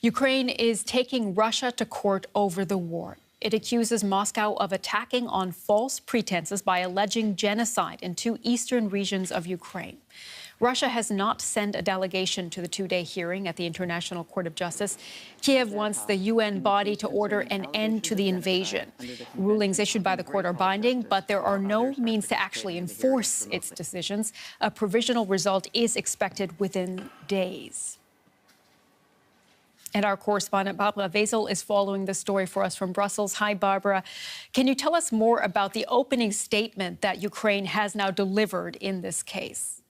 Ukraine is taking Russia to court over the war. It accuses Moscow of attacking on false pretenses by alleging genocide in two eastern regions of Ukraine. Russia has not sent a delegation to the two-day hearing at the International Court of Justice. Kyiv wants the UN body to order an end to the invasion. Rulings issued by the court are binding, but there are no means to actually enforce its decisions. A provisional result is expected within days. And our correspondent, Barbara Wesel, is following the story for us from Brussels. Hi, Barbara. Can you tell us more about the opening statement that Ukraine has now delivered in this case?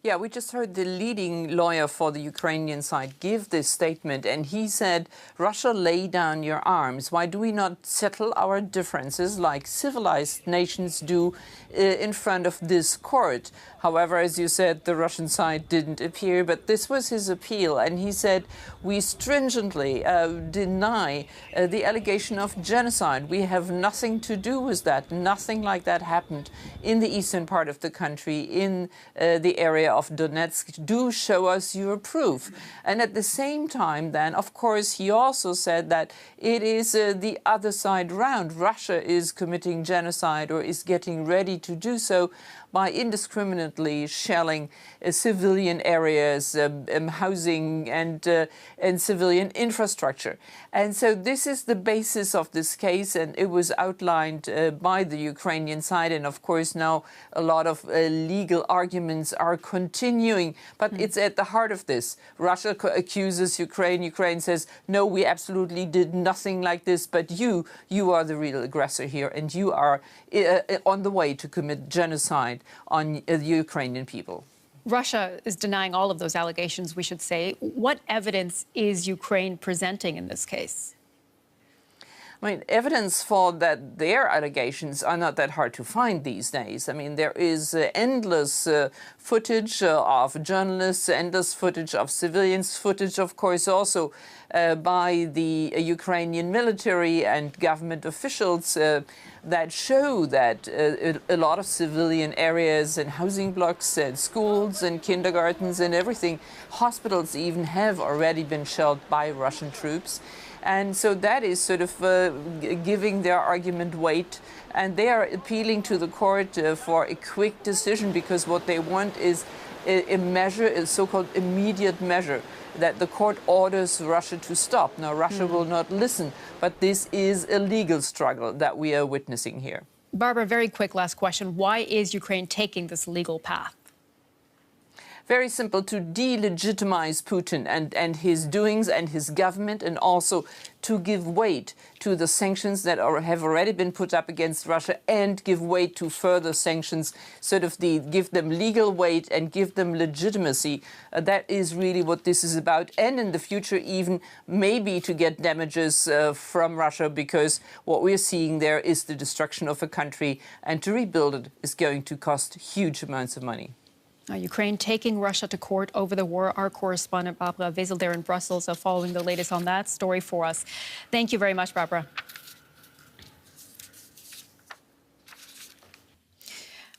Yeah, we just heard the leading lawyer for the Ukrainian side give this statement, and he said, Russia, lay down your arms. Why do we not settle our differences like civilized nations do in front of this court? However, as you said, the Russian side didn't appear, but this was his appeal. And he said, we stringently deny the allegation of genocide. We have nothing to do with that. Nothing like that happened in the eastern part of the country, in the area of Donetsk. Do show us your proof. And at the same time, then, of course, he also said that it is the other side round. Russia is committing genocide or is getting ready to do so by indiscriminately shelling civilian areas, housing and civilian infrastructure. And so this is the basis of this case, and it was outlined by the Ukrainian side. And of course, now a lot of legal arguments are continuing. But it's at the heart of this. Russia accuses Ukraine. Ukraine says, no, we absolutely did nothing like this. But you are the real aggressor here, and you are on the way to commit genocide on the Ukrainian people. Russia is denying all of those allegations, we should say. What evidence is Ukraine presenting in this case? I mean, evidence for that their allegations are not that hard to find these days. I mean, there is endless footage of journalists, endless footage of civilians, footage, of course, also by the Ukrainian military and government officials that show that a lot of civilian areas and housing blocks and schools and kindergartens and everything, hospitals even, have already been shelled by Russian troops. And so that is sort of giving their argument weight. And they are appealing to the court for a quick decision, because what they want is a measure, a so-called immediate measure, that the court orders Russia to stop. Now, Russia will not listen, but this is a legal struggle that we are witnessing here. Barbara, very quick last question. Why is Ukraine taking this legal path? Very simple, to delegitimize Putin and his doings and his government, and also to give weight to the sanctions that have already been put up against Russia, and give weight to further sanctions, sort of give them legal weight and give them legitimacy. That is really what this is about. And in the future, even maybe to get damages from Russia, because what we're seeing there is the destruction of a country, and to rebuild it is going to cost huge amounts of money. Ukraine taking Russia to court over the war. Our correspondent, Barbara Wesel, there in Brussels, following the latest on that story for us. Thank you very much, Barbara.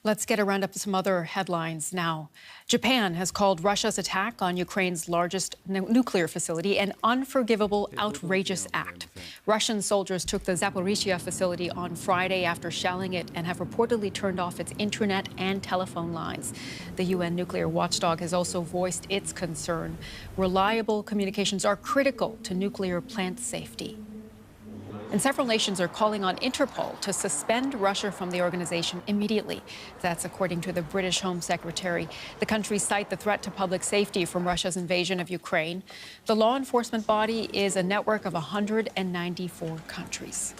Let's get a roundup of some other headlines now. Japan has called Russia's attack on Ukraine's largest nuclear facility an unforgivable, outrageous act. Russian soldiers took the Zaporizhzhia facility on Friday after shelling it, and have reportedly turned off its internet and telephone lines. The UN nuclear watchdog has also voiced its concern. Reliable communications are critical to nuclear plant safety. And several nations are calling on Interpol to suspend Russia from the organization immediately. That's according to the British Home Secretary. The countries cite the threat to public safety from Russia's invasion of Ukraine. The law enforcement body is a network of 194 countries.